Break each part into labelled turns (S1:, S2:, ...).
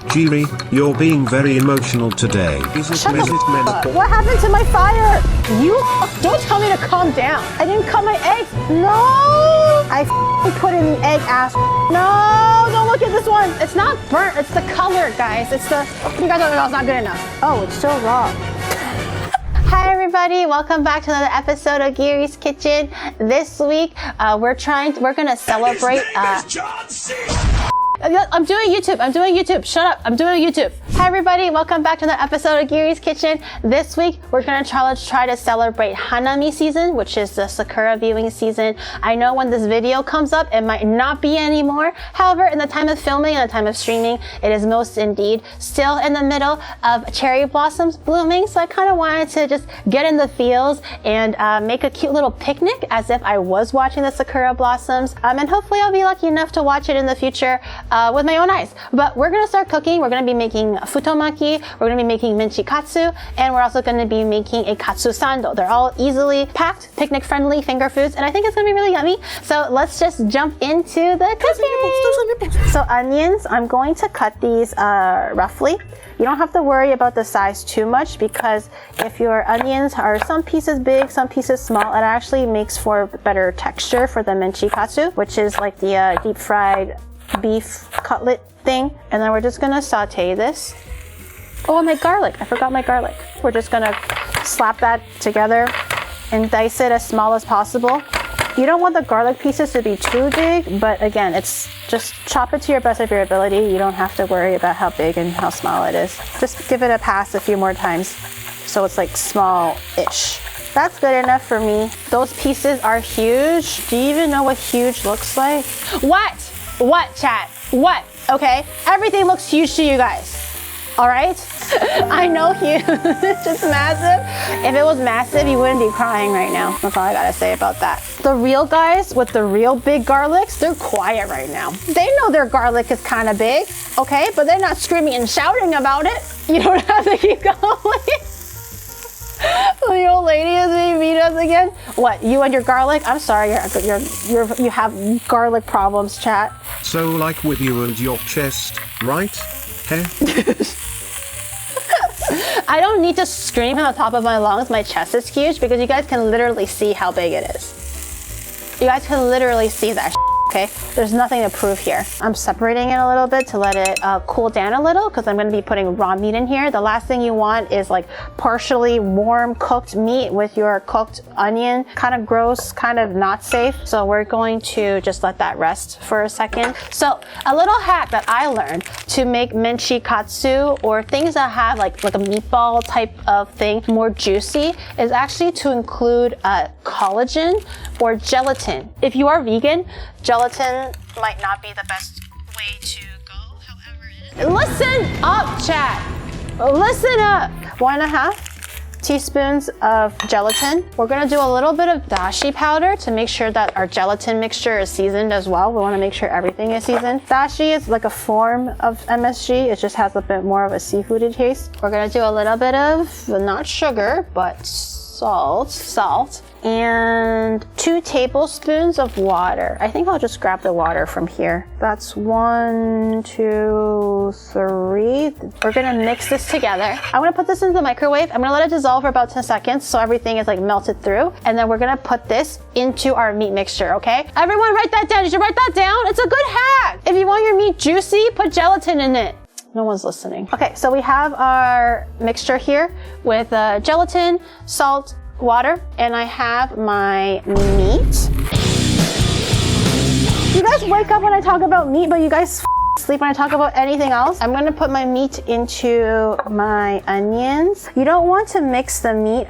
S1: Jiri, you're being very emotional today.
S2: Shut up. What happened to my fire? You don't tell me to calm down. I didn't cut my eggs. No. I put in the egg ass. No, don't look at this one. It's not burnt. It's the color, guys. It's the. You guys don't know it's not good enough. Oh, it's still raw. Hi everybody, welcome back to another episode of Giri's Kitchen. This week, we're gonna celebrate. I'm doing YouTube. Shut up. I'm doing YouTube. Hi everybody, welcome back to another episode of Giri's Kitchen. This week, we're gonna try to celebrate Hanami season, which is the Sakura viewing season. I know when this video comes up, it might not be anymore. However, in the time of filming and the time of streaming, it is most indeed still in the middle of cherry blossoms blooming. So I kind of wanted to just get in the feels and make a cute little picnic as if I was watching the Sakura blossoms. And hopefully I'll be lucky enough to watch it in the future with my own eyes. But we're gonna start cooking. We're gonna be making futomaki, we're gonna be making Minchikatsu, and we're also gonna be making a katsu-sando. They're all easily packed, picnic-friendly finger foods, and I think it's gonna be really yummy. So let's just jump into the cooking. So onions, I'm going to cut these roughly. You don't have to worry about the size too much because if your onions are some pieces big, some pieces small, it actually makes for better texture for the Minchikatsu, which is like the deep fried beef cutlet thing. And then we're just gonna saute this. Oh, and my garlic, I forgot my garlic. We're just gonna slap that together and dice it as small as possible. You don't want the garlic pieces to be too big, but again, it's just chop it to your best of your ability. You don't have to worry about how big and how small it is. Just give it a pass a few more times so it's like small-ish. That's good enough for me. Those pieces are huge. Do you even know what huge looks like? What, chat? What? Okay, everything looks huge to you guys. All right? I know huge, it's massive. If it was massive, you wouldn't be crying right now. That's all I gotta say about that. The real guys with the real big garlics, they're quiet right now. They know their garlic is kind of big, okay? But they're not screaming and shouting about it. You don't have to keep going. The old lady is being beat us again. What, you and your garlic? I'm sorry, you have garlic problems, chat.
S1: So like with you and your chest, right? Heh?
S2: I don't need to scream from the top of my lungs. My chest is huge because you guys can literally see how big it is. You guys can literally see that. Okay, there's nothing to prove here. I'm separating it a little bit to let it cool down a little because I'm going to be putting raw meat in here. The last thing you want is like partially warm cooked meat with your cooked onion. Kind of gross, kind of not safe. So we're going to just let that rest for a second. So a little hack that I learned to make Minchikatsu or things that have like a meatball type of thing more juicy is actually to include collagen or gelatin. If you are vegan, gelatin might not be the best way to go, however it is. Listen up, chat. Listen up. 1.5 teaspoons of gelatin. We're gonna do a little bit of dashi powder to make sure that our gelatin mixture is seasoned as well. We wanna make sure everything is seasoned. Dashi is like a form of MSG. It just has a bit more of a seafoody taste. We're gonna do a little bit of, not sugar, but salt, and 2 tablespoons of water. I think I'll just grab the water from here. That's 1, 2, 3. We're gonna mix this together. I'm gonna put this into the microwave. I'm gonna let it dissolve for about 10 seconds so everything is like melted through. And then we're gonna put this into our meat mixture, okay? Everyone write that down. Did you write that down? It's a good hack. If you want your meat juicy, put gelatin in it. No one's listening. Okay, so we have our mixture here with gelatin, salt, water, and I have my meat. You guys wake up when I talk about meat, but you guys sleep when I talk about anything else. I'm gonna put my meat into my onions. You don't want to mix the meat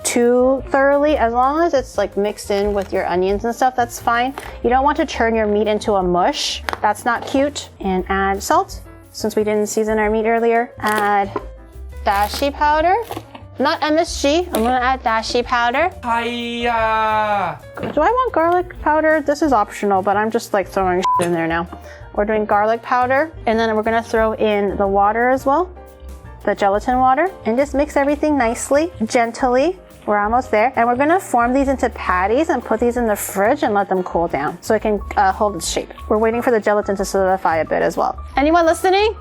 S2: too thoroughly. As long as it's like mixed in with your onions and stuff, that's fine. You don't want to turn your meat into a mush. That's not cute. And add salt. Since we didn't season our meat earlier, add dashi powder. Not MSG, I'm gonna add dashi powder. Hiya! Do I want garlic powder? This is optional, but I'm just like throwing in there now. We're doing garlic powder, and then we're gonna throw in the water as well, the gelatin water, and just mix everything nicely, gently. We're almost there. And we're gonna form these into patties and put these in the fridge and let them cool down so it can hold its shape. We're waiting for the gelatin to solidify a bit as well. Anyone listening?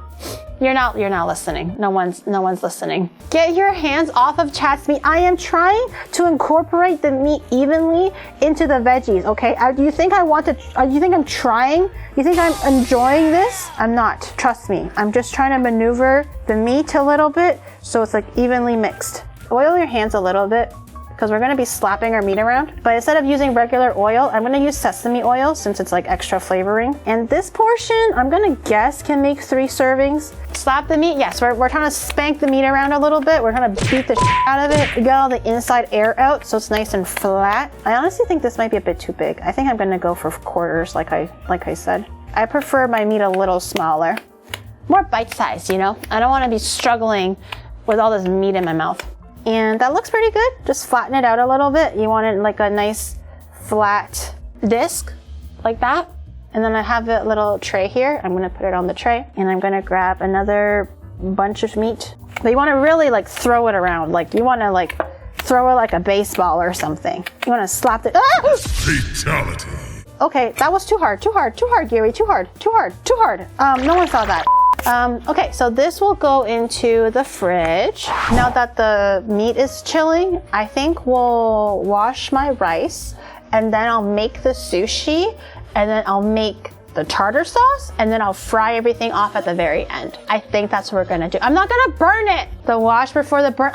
S2: You're not listening. No one's listening. Get your hands off of Chat's meat. I am trying to incorporate the meat evenly into the veggies, okay? Do you think you think I'm trying? You think I'm enjoying this? I'm not, trust me. I'm just trying to maneuver the meat a little bit so it's like evenly mixed. Oil your hands a little bit because we're gonna be slapping our meat around. But instead of using regular oil, I'm gonna use sesame oil since it's like extra flavoring. And this portion, I'm gonna guess, can make 3 servings. Slap the meat, yes, we're trying to spank the meat around a little bit. We're gonna beat the out of it, get all the inside air out so it's nice and flat. I honestly think this might be a bit too big. I think I'm gonna go for quarters like I said. I prefer my meat a little smaller. More bite-sized, you know? I don't wanna be struggling with all this meat in my mouth. And that looks pretty good. Just flatten it out a little bit. You want it like a nice flat disc like that. And then I have a little tray here. I'm gonna put it on the tray and I'm gonna grab another bunch of meat. But you wanna really like throw it around. Like you wanna like throw it like a baseball or something. You wanna slap it. Ah!
S3: Fatality.
S2: Okay, that was too hard, Giri, too hard. No one saw that. Okay, so this will go into the fridge. Now that the meat is chilling, I think we'll wash my rice and then I'll make the sushi and then I'll make the tartar sauce and then I'll fry everything off at the very end. I think that's what we're gonna do. I'm not gonna burn it. The wash before the burn.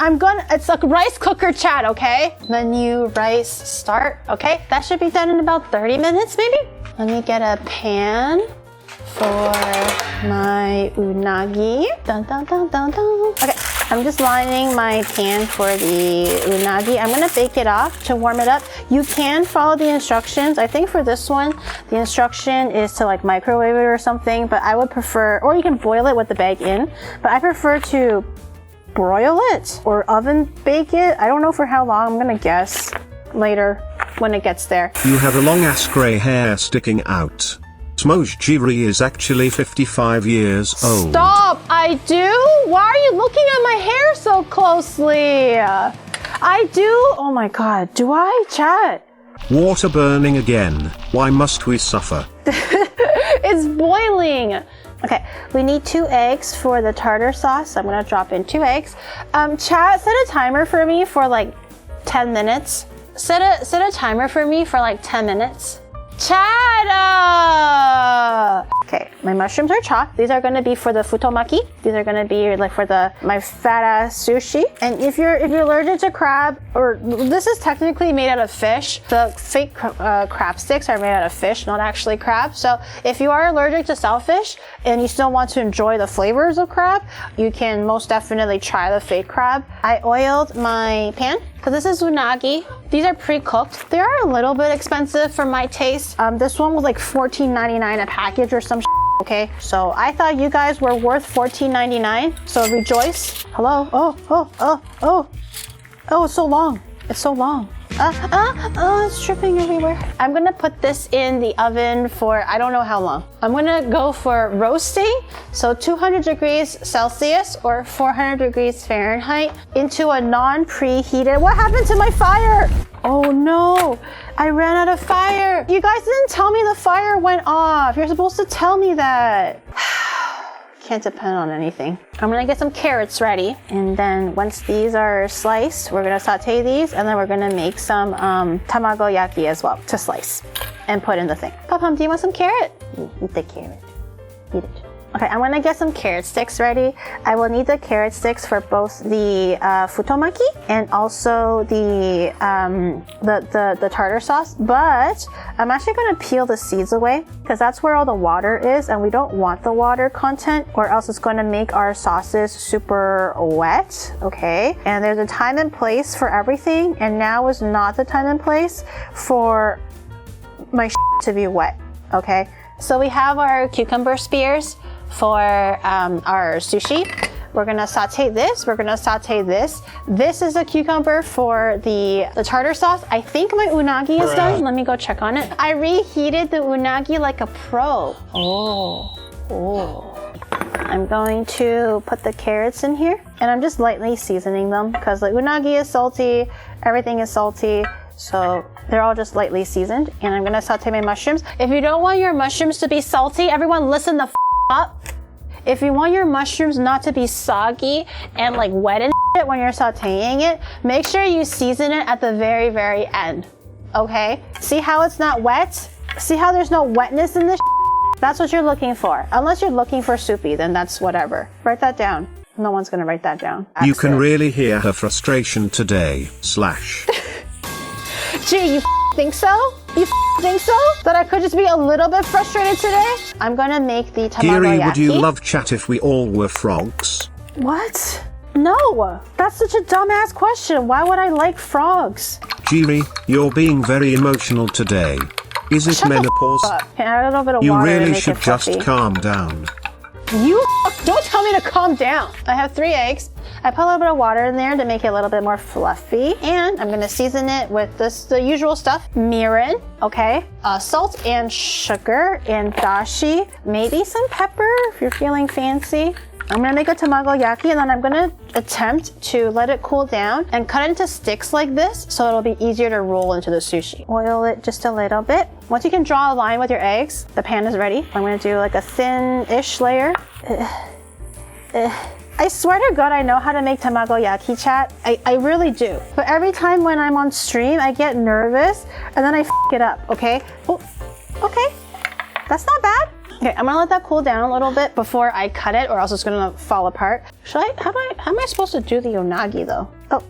S2: It's like rice cooker chat, okay? Menu, rice, start, okay? That should be done in about 30 minutes maybe. Let me get a pan for my unagi. Dun, dun, dun, dun, dun. Okay, I'm just lining my pan for the unagi. I'm gonna bake it off to warm it up. You can follow the instructions. I think for this one, the instruction is to like microwave it or something, but I would prefer, or you can boil it with the bag in, but I prefer to broil it or oven bake it. I don't know for how long, I'm gonna guess later when it gets there.
S1: You have a long ass grey hair sticking out. OniGiri is actually 55 years old.
S2: Stop! I do? Why are you looking at my hair so closely? I do? Oh my god, do I, chat?
S1: Water burning again. Why must we suffer?
S2: It's boiling. Okay, we need 2 eggs for the tartar sauce. I'm gonna drop in 2 eggs. Chat, set a timer for me for like 10 minutes. Set a timer for me for like 10 minutes. Chad! Okay, my mushrooms are chopped. These are gonna be for the futomaki. These are gonna be like for my fat ass sushi. And if you're allergic to crab, or this is technically made out of fish. The fake crab sticks are made out of fish, not actually crab. So if you are allergic to shellfish and you still want to enjoy the flavors of crab, you can most definitely try the fake crab. I oiled my pan because this is unagi. These are pre-cooked. They are a little bit expensive for my taste. This one was like $14.99 a package or some okay? So I thought you guys were worth $14.99. So rejoice. Hello? Oh, it's so long. It's so long. It's dripping everywhere. I'm gonna put this in the oven for I don't know how long. I'm gonna go for roasting, so 200 degrees Celsius or 400 degrees Fahrenheit into a non-preheated. What happened to my fire? Oh no, I ran out of fire. You guys didn't tell me the fire went off. You're supposed to tell me that. Can't depend on anything. I'm gonna get some carrots ready, and then once these are sliced, we're gonna saute these, and then we're gonna make some Tamago Yaki as well to slice and put in the thing. Papa, do you want some carrot? Eat the carrot. Eat it. Okay, I'm gonna get some carrot sticks ready. I will need the carrot sticks for both the futomaki and also the tartar sauce, but I'm actually gonna peel the seeds away because that's where all the water is, and we don't want the water content or else it's gonna make our sauces super wet, okay? And there's a time and place for everything, and now is not the time and place for my to be wet, okay? So we have our cucumber spears for our sushi. We're gonna saute this, we're gonna saute this. This is a cucumber for the tartar sauce. I think my unagi is done. Let me go check on it. I reheated the unagi like a pro. Oh. I'm going to put the carrots in here, and I'm just lightly seasoning them because the unagi is salty, everything is salty. So they're all just lightly seasoned, and I'm gonna saute my mushrooms. If you don't want your mushrooms to be salty, everyone listen the up. if you want your mushrooms not to be soggy and like wet and shit when you're sauteing it, make sure you season it at the very, very end. Okay? See how it's not wet? See how there's no wetness in this? That's what you're looking for. Unless you're looking for soupy, then that's whatever. Write that down. No one's gonna write that down.
S1: You can really hear her frustration today.
S2: Gee, you think so? You think so? That I could just be a little bit frustrated today? I'm gonna make the Tamago Yaki.
S1: Giri, would you love chat if we all were frogs?
S2: What? No, that's such a dumbass question. Why would I like frogs?
S1: Giri, you're being very emotional today. Is it menopause?
S2: Can I add a little bit of
S1: You
S2: water to
S1: really
S2: make
S1: should
S2: it fluffy?
S1: just calm down.
S2: You don't tell me to calm down. I have 3 eggs. I put a little bit of water in there to make it a little bit more fluffy. And I'm gonna season it with the usual stuff. Mirin, okay? Salt and sugar and dashi. Maybe some pepper if you're feeling fancy. I'm gonna make a Tamago Yaki and then I'm gonna attempt to let it cool down and cut it into sticks like this so it'll be easier to roll into the sushi. Oil it just a little bit. Once you can draw a line with your eggs, the pan is ready. I'm gonna do like a thin-ish layer. I swear to God, I know how to make Tamago Yaki, chat. I really do. But every time when I'm on stream, I get nervous and then I f it up, okay? Oh, okay, that's not bad. Okay, I'm gonna let that cool down a little bit before I cut it or else it's gonna fall apart. Should I, how am I supposed to do the unagi though? Oh.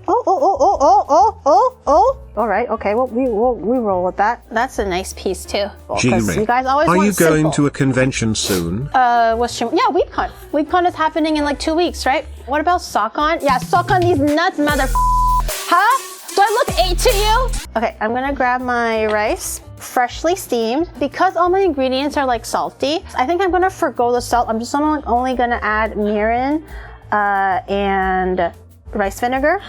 S2: All right, okay, well, we roll with that. That's a nice piece too.
S1: Giri,
S2: you guys always
S1: are
S2: want
S1: you going
S2: simple.
S1: to a convention soon?
S2: What's stream? Yeah, WeebCon. WeebCon is happening in like 2 weeks, right? What about Sockon? Yeah, Sockon these nuts, Huh? Do I look 8 to you? Okay, I'm gonna grab my rice, freshly steamed. Because all my ingredients are like salty, I think I'm gonna forgo the salt. I'm just only gonna add mirin and rice vinegar.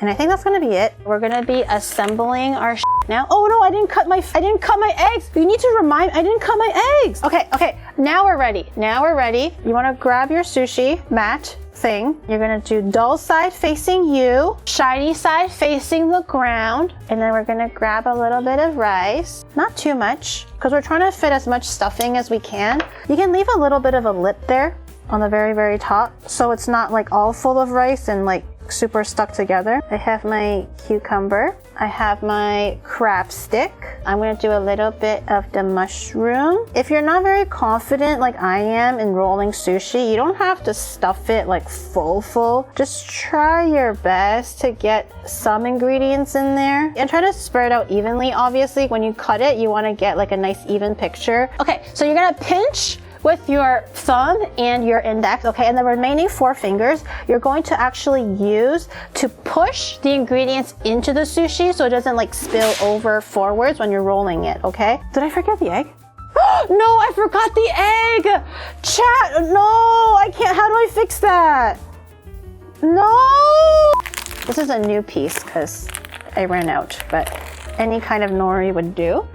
S2: And I think that's gonna be it. We're gonna be assembling our now. Oh no, I didn't cut my eggs. You need to remind, I didn't cut my eggs. Okay, now we're ready. You wanna grab your sushi mat thing. You're gonna do dull side facing you, shiny side facing the ground. And then we're gonna grab a little bit of rice. Not too much, because we're trying to fit as much stuffing as we can. You can leave a little bit of a lip there on the very, very top, so it's not like all full of rice and like super stuck together. I have my cucumber. I have my crab stick. I'm gonna do a little bit of the mushroom. If you're not very confident like I am in rolling sushi, you don't have to stuff it like full. Just try your best to get some ingredients in there and try to spread out evenly. Obviously, when you cut it, you wanna get like a nice even picture. Okay, so you're gonna pinch with your thumb and your index, okay? And the remaining 4 fingers, you're going to actually use to push the ingredients into the sushi so it doesn't like spill over forwards when you're rolling it, okay? Did I forget the egg? No, I forgot the egg! Chat, no, I can't, how do I fix that? No! This is a new piece because I ran out, but any kind of nori would do.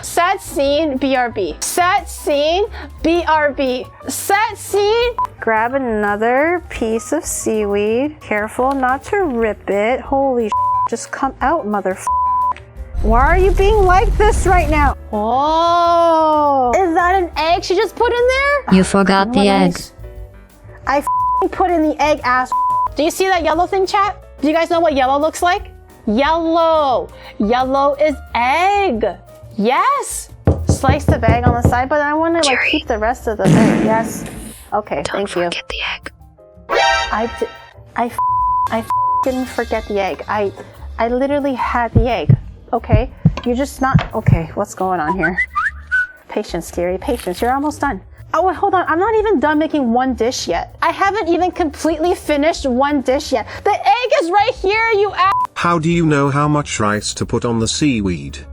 S2: Set scene, BRB. Set scene, BRB. Set scene. Grab another piece of seaweed. Careful not to rip it. Holy just come out, Why are you being like this right now? Oh, is that an egg she just put in there?
S3: You forgot the egg.
S2: I put in the egg, ass. Do you see that yellow thing, chat? Do you guys know what yellow looks like? Yellow. Yellow is egg. Yes. Slice the bag on the side, but I want to like keep the rest of the bag. Yes. Okay, thank you.
S3: Don't forget the egg.
S2: I didn't forget the egg. I literally had the egg. Okay, you're just not. Okay, what's going on here? Patience, Giri. Patience. You're almost done. Oh, wait, hold on. I'm not even done making one dish yet. I haven't even completely finished one dish yet. The egg is right here, you ass.
S1: How do you know how much rice to put on the seaweed?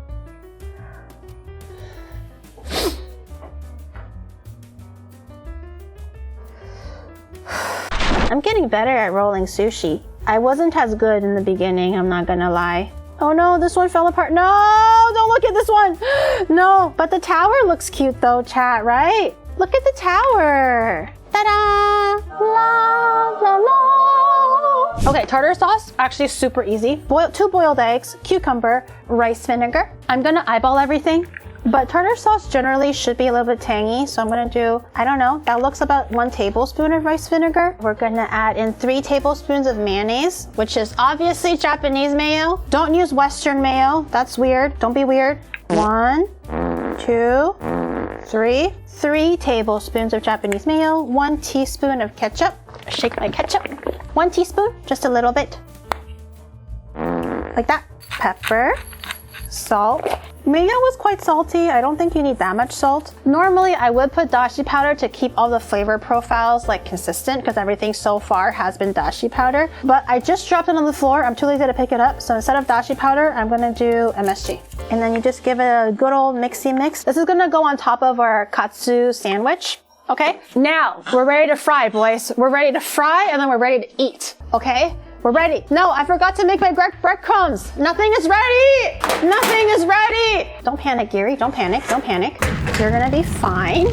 S2: I'm getting better at rolling sushi. I wasn't as good in the beginning, I'm not gonna lie. Oh no, this one fell apart. No, don't look at this one. No, but the tower looks cute though, chat, right? Look at the tower. Ta-da! La, la, la. Okay, tartar sauce, actually super easy. 2 boiled eggs, cucumber, rice vinegar. I'm gonna eyeball everything But tartar sauce generally should be a little bit tangy, so I'm gonna do, I don't know, that looks about 1 tablespoon of rice vinegar. We're gonna add in 3 tablespoons of mayonnaise, which is obviously Japanese mayo. Don't use Western mayo, that's weird, don't be weird. 1, 2, 3. 3 tablespoons of Japanese mayo, 1 teaspoon of ketchup. Shake my ketchup. 1 teaspoon, just a little bit. Like that. Pepper, salt. Mayo was quite salty. I don't think you need that much salt. Normally, I would put dashi powder to keep all the flavor profiles like consistent because everything so far has been dashi powder. But I just dropped it on the floor. I'm too lazy to pick it up. So instead of dashi powder, I'm gonna do MSG. And then you just give it a good old mixy mix. This is gonna go on top of our katsu sandwich. Okay, now we're ready to fry, boys. We're ready to fry and then we're ready to eat, okay? We're ready. No, I forgot to make my breadcrumbs. Nothing is ready. Nothing is ready. Don't panic, Giri. Don't panic. Don't panic. You're gonna be fine.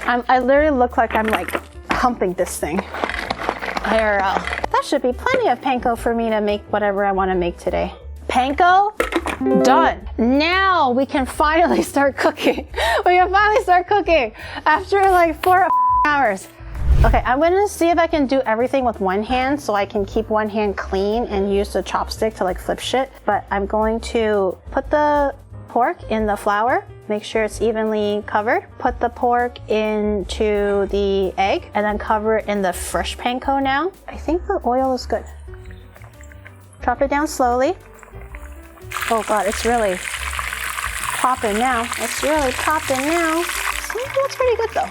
S2: I literally look like I'm like humping this thing. IRL. That should be plenty of panko for me to make whatever I want to make today. Panko, done. Now we can finally start cooking. We can finally start cooking after like 4 hours. Okay, I'm gonna see if I can do everything with one hand so I can keep one hand clean and use the chopstick to like flip shit. But I'm going to put the pork in the flour, make sure it's evenly covered. Put the pork into the egg and then cover it in the fresh panko now. I think the oil is good. Drop it down slowly. Oh God, it's really popping now. It's really popping now. It looks pretty good though.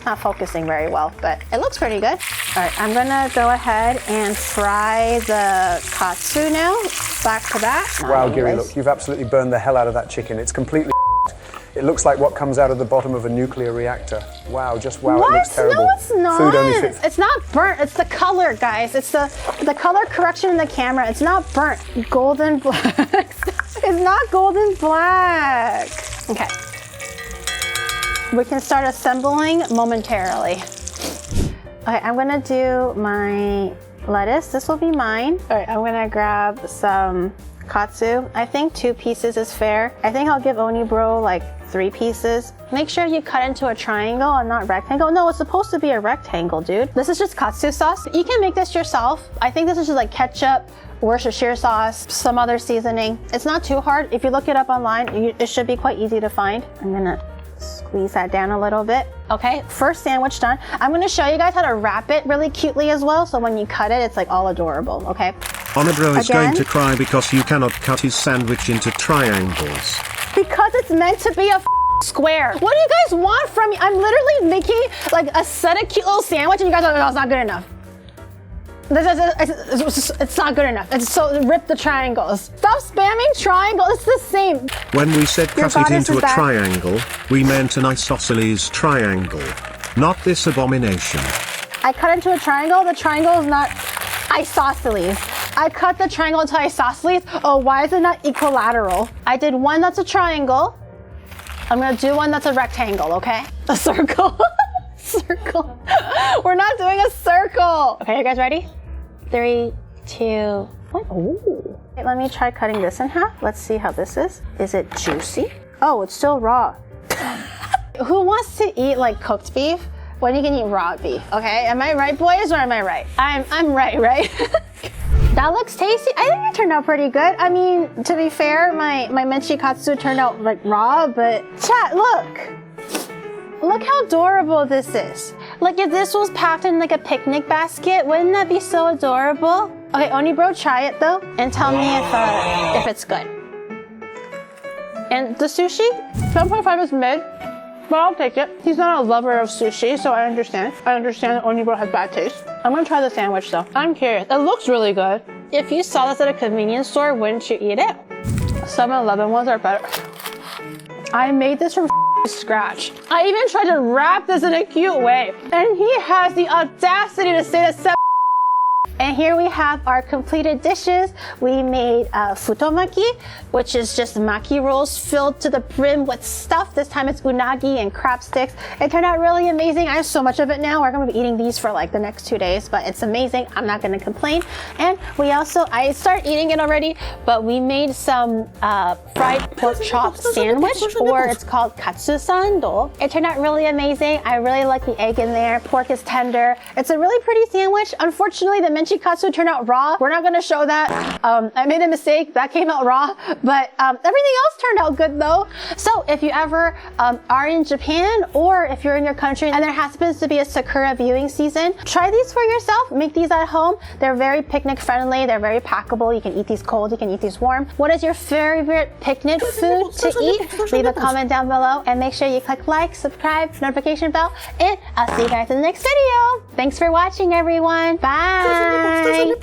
S2: Not focusing very well, but it looks pretty good. All right, I'm gonna go ahead and fry the katsu now, back to back.
S3: Wow, Giri, look, you've absolutely burned the hell out of that chicken. It's completely It looks like what comes out of the bottom of a nuclear reactor. Wow, just wow,
S2: what?
S3: It looks terrible.
S2: No, it's not.
S3: Food only fit.
S2: It's not burnt, it's the color, guys. It's the color correction in the camera. It's not burnt. Golden black. It's not golden black. Okay. We can start assembling momentarily. Okay, I'm gonna do my lettuce. This will be mine. All right, I'm gonna grab some katsu. I think 2 pieces is fair. I think I'll give Onibro like 3 pieces. Make sure you cut into a triangle and not rectangle. No, it's supposed to be a rectangle, dude. This is just katsu sauce. You can make this yourself. I think this is just like ketchup, Worcestershire sauce, some other seasoning. It's not too hard. If you look it up online, it should be quite easy to find. I'm gonna squeeze that down a little bit. Okay, first sandwich done. I'm gonna show you guys how to wrap it really cutely as well, so when you cut it, it's like all adorable, okay?
S1: Onibro is going to cry because you cannot cut his sandwich into triangles.
S2: Because it's meant to be a square. What do you guys want from me? I'm literally making like a set of cute little sandwich and you guys are like, oh, it's not good enough. It's not good enough. It's so rip the triangles. Stop spamming triangle. It's the same.
S1: When we said cut it into a triangle, we meant an isosceles triangle, not this abomination.
S2: I cut into a triangle. The triangle is not isosceles. I cut the triangle into isosceles. Oh, why is it not equilateral? I did one that's a triangle. I'm gonna do one that's a rectangle, okay? A circle. Circle. We're not doing a circle. Okay, you guys ready? 3, 2, 1. Ooh. Okay, let me try cutting this in half. Let's see how this is. Is it juicy? Oh, it's still raw. Who wants to eat like cooked beef when you can eat raw beef? Okay, am I right, boys, or am I right? I'm right? That looks tasty. I think it turned out pretty good. I mean, to be fair, my Minchikatsu turned out like raw, but chat, look. Look how adorable this is. Like if this was packed in like a picnic basket, wouldn't that be so adorable? Okay, Onibro, try it though, and tell me if it's good. And the sushi, 7.5 is mid, but I'll take it. He's not a lover of sushi, so I understand. I understand that Onibro has bad taste. I'm gonna try the sandwich though. I'm curious. It looks really good. If you saw this at a convenience store, wouldn't you eat it? 7-Eleven ones are better. I made this from scratch. I even tried to wrap this in a cute way. And he has the audacity to say that 7 And here we have our completed dishes. We made futomaki, which is just maki rolls filled to the brim with stuff. This time it's unagi and crab sticks. It turned out really amazing. I have so much of it now. We're gonna be eating these for like the next 2 days, but it's amazing. I'm not gonna complain. And we also, I started eating it already, but we made some fried pork chop sandwich, or it's called katsu-sando. It turned out really amazing. I really like the egg in there. Pork is tender. It's a really pretty sandwich. Unfortunately, the Minchikatsu turned out raw. We're not gonna show that. I made a mistake. That came out raw, but everything else turned out good though. So if you ever are in Japan, or if you're in your country and there happens to be a sakura viewing season, try these for yourself. Make these at home. They're very picnic friendly. They're very packable. You can eat these cold. You can eat these warm. What is your favorite picnic food to eat? Leave a comment down below and make sure you click like, subscribe, notification bell, and I'll see you guys in the next video. Thanks for watching, everyone. Bye.